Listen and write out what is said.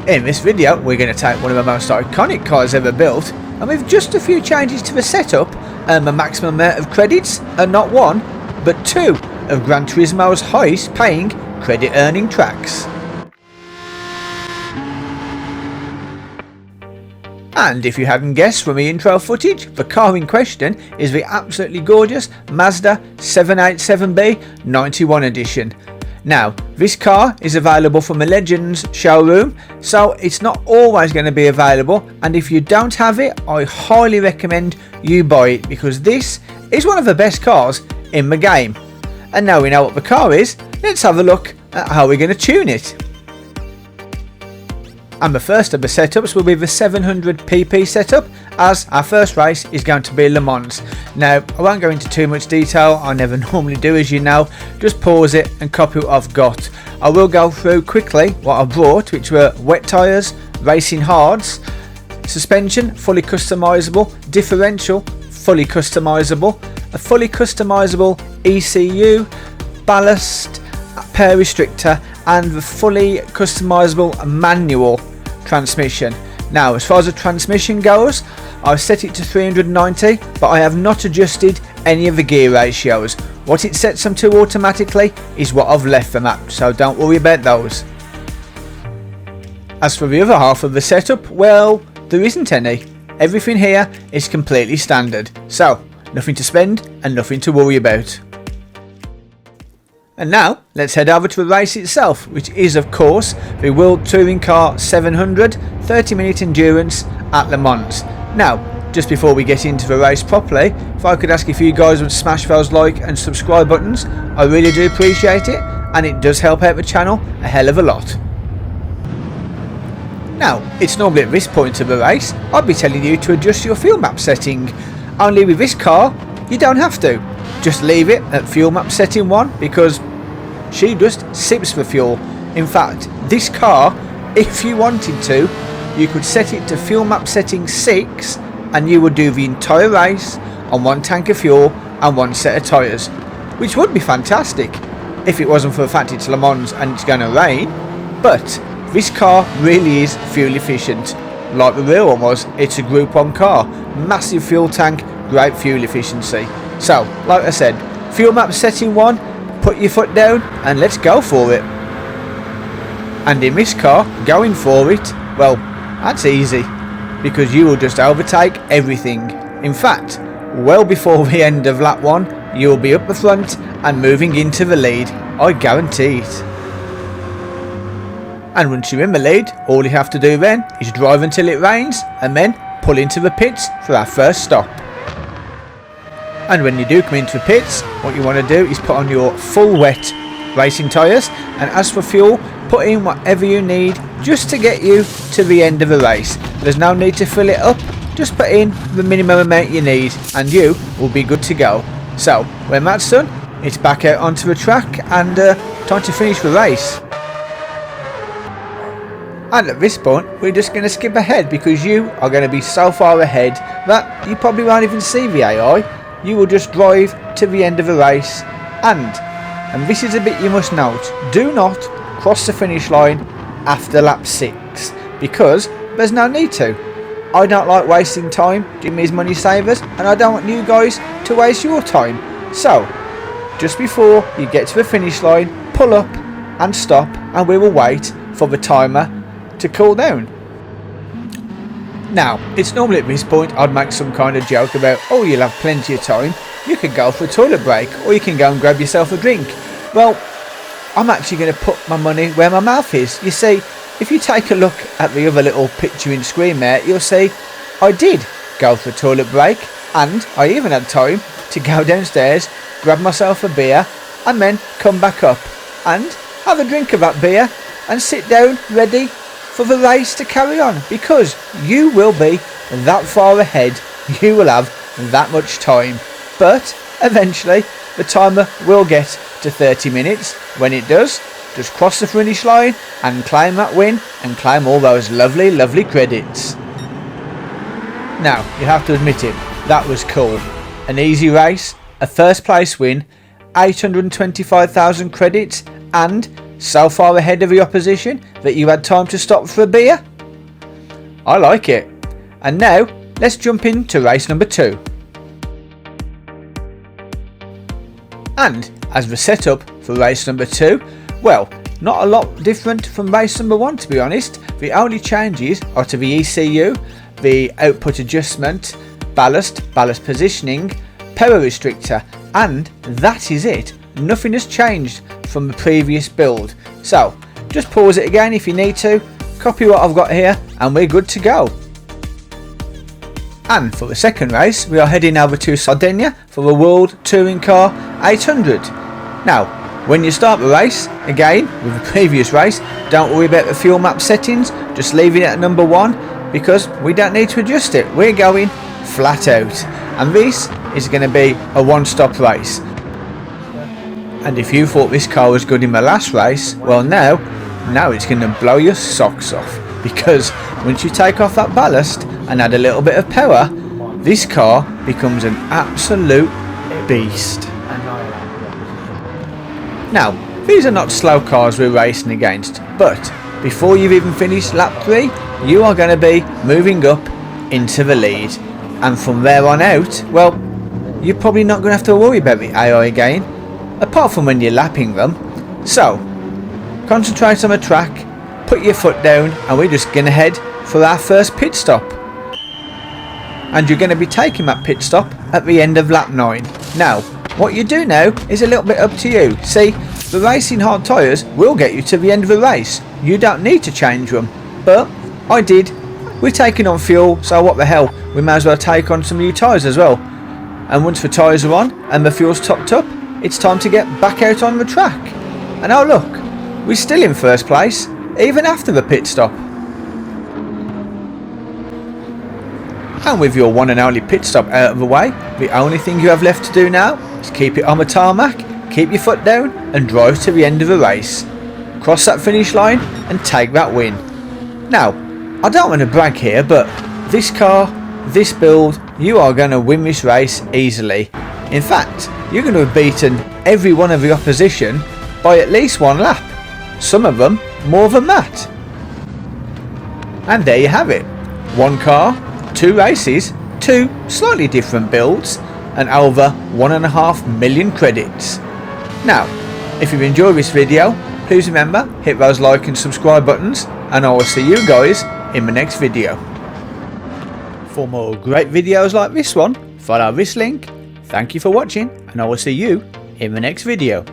In this video we're going to take one of the most iconic cars ever built, and with just a few changes to the setup and the maximum amount of credits, and not one but two of Gran Turismo's highest paying credit earning tracks. And if you hadn't guessed from the intro footage, the car in question is the absolutely gorgeous Mazda 787B 91 edition. Now, this car is available from the Legends showroom, so it's not always going to be available, and if you don't have it, I highly recommend you buy it because this is one of the best cars in the game. And now we know what the car is, let's have a look at how we're going to tune it. And the first of the setups will be the 700pp setup, as our first race is going to be Le Mans. Now, I won't go into too much detail, I never normally do as you know, just pause it and copy what I've got. I will go through quickly what I brought, which were wet tyres, racing hards, suspension fully customisable, differential fully customisable, a fully customisable ECU, ballast, pair restrictor, and the fully customisable manual transmission. Now, as far as the transmission goes, I've set it to 390, but I have not adjusted any of the gear ratios. What it sets them to automatically is what I've left them at, so don't worry about those. As for the other half of the setup, well, there isn't any. Everything here is completely standard, so nothing to spend and nothing to worry about. And now, let's head over to the race itself, which is of course the World Touring Car 700 30-minute endurance at Le Mans. Now, just before we get into the race properly, if I could ask if you guys would smash those like and subscribe buttons, I really do appreciate it, and it does help out the channel a hell of a lot. Now, it's normally at this point of the race, I'd be telling you to adjust your fuel map setting, only with this car, you don't have to. Just leave it at fuel map setting 1 because she just sips for fuel. In fact, this car, if you wanted to, you could set it to fuel map setting 6 and you would do the entire race on one tank of fuel and one set of tyres, which would be fantastic if it wasn't for the fact it's Le Mans and it's going to rain. But this car really is fuel efficient, like the real one was. It's a Group 1 car, massive fuel tank, great fuel efficiency. So, like I said, fuel map setting 1, put your foot down and let's go for it. And in this car, going for it, well, that's easy, because you will just overtake everything. In fact, well before the end of lap 1, you will be up the front and moving into the lead, I guarantee it. And once you're in the lead, all you have to do then is drive until it rains and then pull into the pits for our first stop. And when you do come into the pits, what you want to do is put on your full wet racing tyres, and as for fuel, put in whatever you need just to get you to the end of the race. There's no need to fill it up, just put in the minimum amount you need and you will be good to go. So when that's done, it's back out onto the track and time to finish the race. And at this point, we're just going to skip ahead because you are going to be so far ahead that you probably won't even see the AI. You will just drive to the end of the race, and this is a bit you must note, do not cross the finish line after lap 6 because there's no need to. I don't like wasting time doing these money savers, and I don't want you guys to waste your time. So just before you get to the finish line, pull up and stop, and we will wait for the timer to cool down. Now, it's normally at this point I'd make some kind of joke about, oh, you'll have plenty of time, you can go for a toilet break, or you can go and grab yourself a drink. Well, I'm actually going to put my money where my mouth is. You see, if you take a look at the other little picture in screen there, you'll see I did go for a toilet break, and I even had time to go downstairs, grab myself a beer, and then come back up and have a drink of that beer and sit down ready for the race to carry on, because you will be that far ahead, you will have that much time. But eventually the timer will get to 30 minutes. When it does, just cross the finish line and claim that win and claim all those lovely credits. Now, you have to admit it, that was cool. An easy race, a first place win, 825,000 credits, and so far ahead of the opposition that you had time to stop for a beer? I like it. And now let's jump into race number 2. And as the setup for race number 2, well, not a lot different from race number 1 to be honest. The only changes are to the ECU, the output adjustment, ballast positioning, power restrictor, and that is it. Nothing has changed from the previous build. So just pause it again if you need to, copy what I've got here, and we're good to go. And for the second race, we are heading over to Sardegna for the World Touring Car 800. Now, when you start the race, again, with the previous race, don't worry about the fuel map settings, just leave it at number 1 because we don't need to adjust it. We're going flat out. And this is going to be a one-stop race. And if you thought this car was good in the last race, well now it's going to blow your socks off. Because once you take off that ballast and add a little bit of power, this car becomes an absolute beast. Now, these are not slow cars we're racing against, but before you've even finished lap 3, you are going to be moving up into the lead. And from there on out, well, you're probably not going to have to worry about the AI again, apart from when you're lapping them. So, concentrate on the track, put your foot down, and we're just going to head for our first pit stop. And you're going to be taking that pit stop at the end of lap 9. Now, what you do now is a little bit up to you. See, the racing hard tyres will get you to the end of the race. You don't need to change them, but I did. We're taking on fuel, so what the hell, we may as well take on some new tyres as well. And once the tyres are on and the fuel's topped up, it's time to get back out on the track. And oh look, we're still in first place, even after the pit stop. And with your one and only pit stop out of the way, the only thing you have left to do now is keep it on the tarmac, keep your foot down and drive to the end of the race. Cross that finish line and take that win. Now, I don't want to brag here, but this car, this build, you are going to win this race easily. In fact, you're going to have beaten every one of the opposition by at least 1 lap. Some of them more than that. And there you have it. 1 car, 2 races, 2 slightly different builds, and over 1.5 million credits. Now, if you've enjoyed this video, please remember, hit those like and subscribe buttons, and I will see you guys in the next video. For more great videos like this one, follow this link. Thank you for watching, and I will see you in the next video.